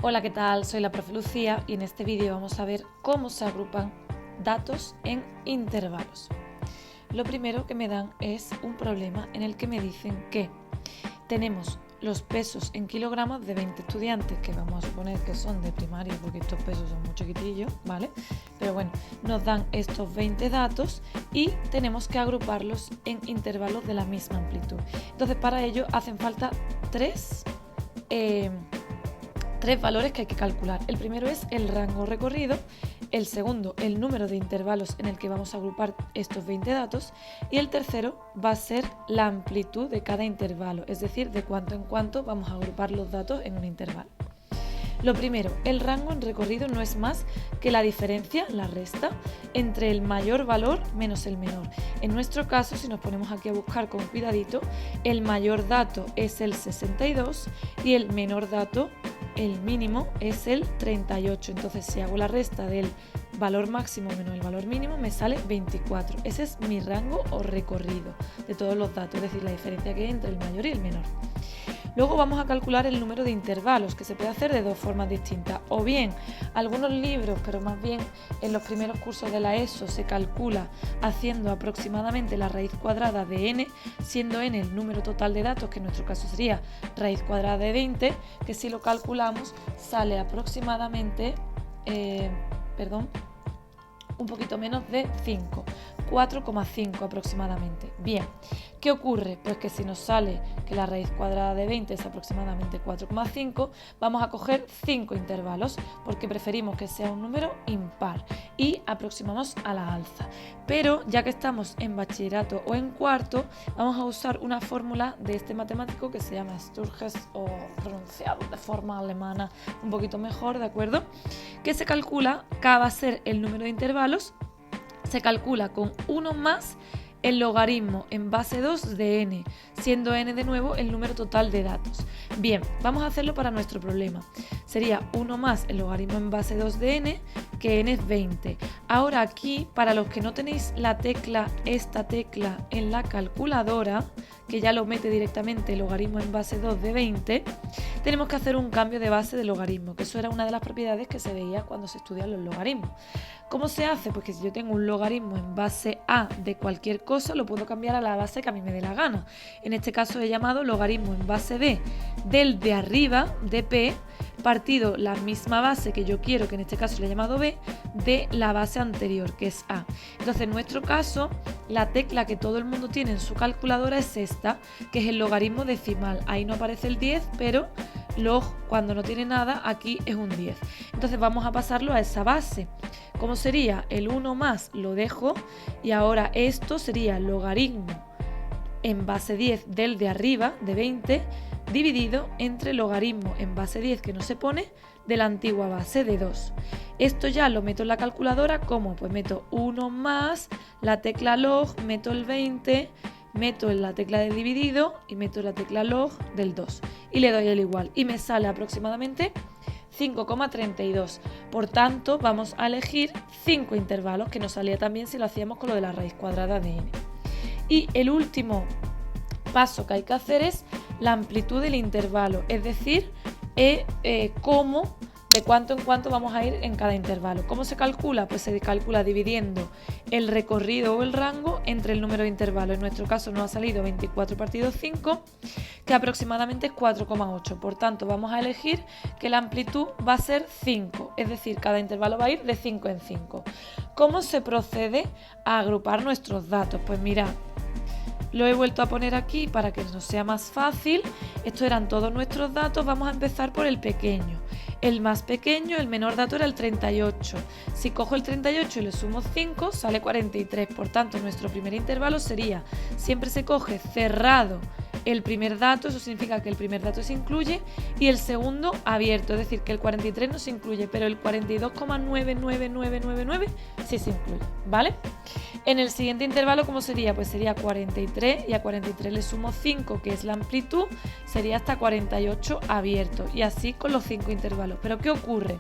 Hola, ¿qué tal? Soy la profe Lucía y en este vídeo vamos a ver cómo se agrupan datos en intervalos. Lo primero que me dan es un problema en el que me dicen que tenemos los pesos en kilogramos de 20 estudiantes, que vamos a suponer que son de primaria porque estos pesos son muy chiquitillos, ¿vale? Pero bueno, nos dan estos 20 datos y tenemos que agruparlos en intervalos de la misma amplitud. Entonces, para ello hacen falta tres valores que hay que calcular. El primero es el rango recorrido, el segundo el número de intervalos en el que vamos a agrupar estos 20 datos y el tercero va a ser la amplitud de cada intervalo, es decir, de cuánto en cuánto vamos a agrupar los datos en un intervalo. Lo primero, el rango en recorrido no es más que la diferencia, la resta, entre el mayor valor menos el menor. En nuestro caso, si nos ponemos aquí a buscar con cuidadito, el mayor dato es el 62 y el menor dato, el mínimo, es el 38. Entonces, si hago la resta del valor máximo menos el valor mínimo, me sale 24. Ese es mi rango o recorrido de todos los datos, es decir, la diferencia que hay entre el mayor y el menor. Luego vamos a calcular el número de intervalos, que se puede hacer de dos formas distintas. O bien, algunos libros, pero más bien en los primeros cursos de la ESO, se calcula haciendo aproximadamente la raíz cuadrada de n, siendo n el número total de datos, que en nuestro caso sería raíz cuadrada de 20, que si lo calculamos sale aproximadamente, un poquito menos de 5, 4,5 aproximadamente. Bien, ¿qué ocurre? Pues que si nos sale que la raíz cuadrada de 20 es aproximadamente 4,5, vamos a coger 5 intervalos porque preferimos que sea un número impar y aproximamos a la alza. Pero ya que estamos en bachillerato o en cuarto, vamos a usar una fórmula de este matemático que se llama Sturges, o pronunciado de forma alemana un poquito mejor, ¿de acuerdo? Que se calcula, K va a ser el número de intervalos, se calcula con 1 más el logaritmo en base 2 de n, siendo n de nuevo el número total de datos. Bien, vamos a hacerlo para nuestro problema. Sería 1 más el logaritmo en base 2 de n, que n es 20. Ahora aquí, para los que no tenéis esta tecla en la calculadora, que ya lo mete directamente el logaritmo en base 2 de 20, tenemos que hacer un cambio de base de logaritmo, que eso era una de las propiedades que se veía cuando se estudian los logaritmos. ¿Cómo se hace? Pues que si yo tengo un logaritmo en base a de cualquier cosa, lo puedo cambiar a la base que a mí me dé la gana. En este caso he llamado logaritmo en base de del de arriba, de p, partido la misma base que yo quiero, que en este caso le he llamado b, de la base anterior, que es a. Entonces, en nuestro caso, la tecla que todo el mundo tiene en su calculadora es esta, que es el logaritmo decimal. Ahí no aparece el 10, pero log, cuando no tiene nada, aquí es un 10. Entonces vamos a pasarlo a esa base. ¿Cómo sería? El 1 más lo dejo y ahora esto sería logaritmo en base 10 del de arriba, de 20, dividido entre logaritmo en base 10, que no se pone, de la antigua base de 2. Esto ya lo meto en la calculadora, ¿cómo? Pues meto 1 más la tecla log, meto el 20, meto en la tecla de dividido y meto la tecla log del 2 y le doy el igual y me sale aproximadamente 5,32. Por tanto, vamos a elegir 5 intervalos, que nos salía también si lo hacíamos con lo de la raíz cuadrada de n. Y el último paso que hay que hacer es la amplitud del intervalo, es decir, cómo, de cuánto en cuánto vamos a ir en cada intervalo. ¿Cómo se calcula? Pues se calcula dividiendo el recorrido o el rango entre el número de intervalos. En nuestro caso nos ha salido 24 partido 5, que aproximadamente es 4,8. Por tanto, vamos a elegir que la amplitud va a ser 5, es decir, cada intervalo va a ir de 5 en 5. ¿Cómo se procede a agrupar nuestros datos? Pues mirad, lo he vuelto a poner aquí para que nos sea más fácil. Estos eran todos nuestros datos. Vamos a empezar por el pequeño. El más pequeño, el menor dato era el 38. Si cojo el 38 y le sumo 5, sale 43. Por tanto, nuestro primer intervalo sería, siempre se coge cerrado el primer dato, eso significa que el primer dato se incluye, y el segundo abierto, es decir, que el 43 no se incluye, pero el 42,99999 sí se incluye, ¿vale? En el siguiente intervalo, ¿cómo sería? Pues sería 43 y a 43 le sumo 5, que es la amplitud, sería hasta 48 abierto, y así con los 5 intervalos. ¿Pero qué ocurre?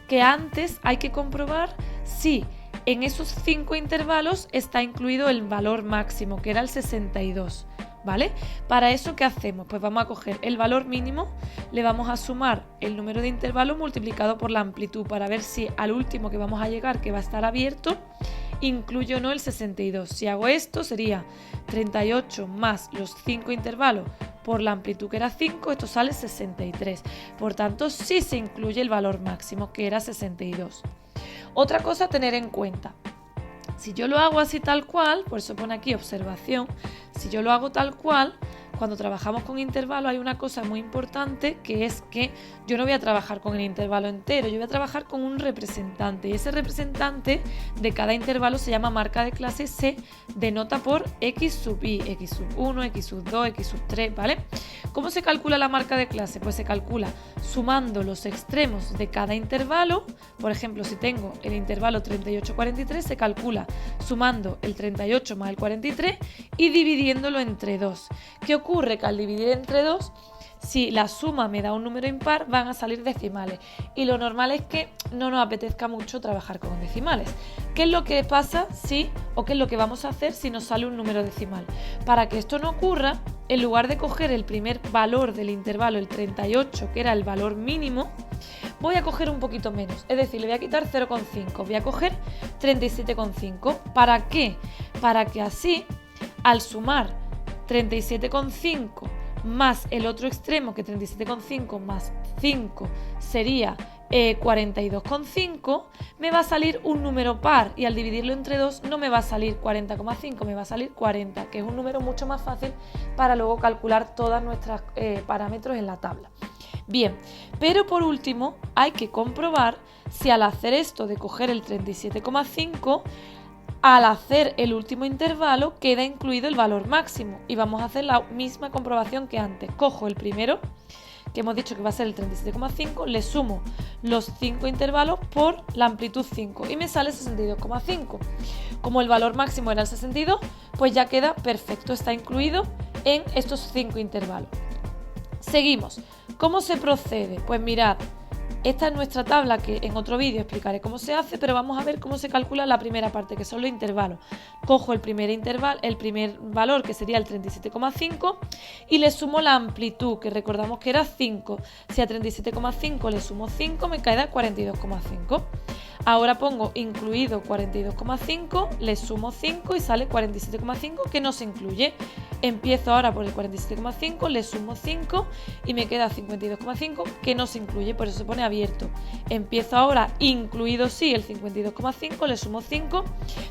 Que antes hay que comprobar si en esos 5 intervalos está incluido el valor máximo, que era el 62. ¿vale? Para eso, ¿qué hacemos? Pues vamos a coger el valor mínimo, le vamos a sumar el número de intervalos multiplicado por la amplitud para ver si al último que vamos a llegar, que va a estar abierto, incluye o no el 62. Si hago esto, sería 38 más los 5 intervalos por la amplitud, que era 5, esto sale 63. Por tanto, sí se incluye el valor máximo, que era 62. Otra cosa a tener en cuenta. Si yo lo hago así tal cual, por eso pone aquí observación, si yo lo hago tal cual, cuando trabajamos con intervalo hay una cosa muy importante, que es que yo no voy a trabajar con el intervalo entero, yo voy a trabajar con un representante, y ese representante de cada intervalo se llama marca de clase y se denota por x sub i, x sub 1, x sub 2, x sub 3, ¿vale? ¿Cómo se calcula la marca de clase? Pues se calcula sumando los extremos de cada intervalo. Por ejemplo, si tengo el intervalo 38-43, se calcula sumando el 38 más el 43 y dividiéndolo entre 2. ¿Qué ocurre? Que al dividir entre 2, si la suma me da un número impar, van a salir decimales. Y lo normal es que no nos apetezca mucho trabajar con decimales. ¿Qué es lo que pasa si, o qué es lo que vamos a hacer si nos sale un número decimal? Para que esto no ocurra, en lugar de coger el primer valor del intervalo, el 38, que era el valor mínimo, voy a coger un poquito menos. Es decir, le voy a quitar 0,5. Voy a coger 37,5. ¿Para qué? Para que así, al sumar 37,5 más el otro extremo, que 37,5 más 5 sería 42,5, me va a salir un número par, y al dividirlo entre 2 no me va a salir 40,5, me va a salir 40, que es un número mucho más fácil para luego calcular todos nuestros parámetros en la tabla. Bien, pero por último hay que comprobar si al hacer esto de coger el 37,5, al hacer el último intervalo queda incluido el valor máximo, y vamos a hacer la misma comprobación que antes. Cojo el primero, que hemos dicho que va a ser el 37,5, le sumo los 5 intervalos por la amplitud 5 y me sale 62,5. Como el valor máximo era el 62, pues ya queda perfecto, está incluido en estos 5 intervalos. Seguimos. ¿Cómo se procede? Pues mirad, esta es nuestra tabla, que en otro vídeo explicaré cómo se hace, pero vamos a ver cómo se calcula la primera parte, que son los intervalos. Cojo el primer valor, que sería el 37,5, y le sumo la amplitud, que recordamos que era 5. Si a 37,5 le sumo 5, me queda 42,5. Ahora pongo incluido 42,5, le sumo 5 y sale 47,5, que no se incluye. Empiezo ahora por el 47,5, le sumo 5 y me queda 52,5, que no se incluye, por eso se pone abierto. Empiezo ahora, incluido sí, el 52,5, le sumo 5,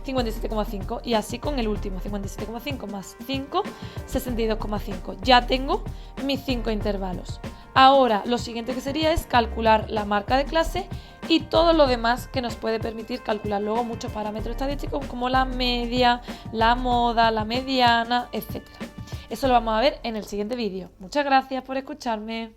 57,5, y así con el último, 57,5 más 5, 62,5. Ya tengo mis 5 intervalos. Ahora lo siguiente que sería es calcular la marca de clase y todo lo demás que nos puede permitir calcular luego muchos parámetros estadísticos, como la media, la moda, la mediana, etc. Eso lo vamos a ver en el siguiente vídeo. Muchas gracias por escucharme.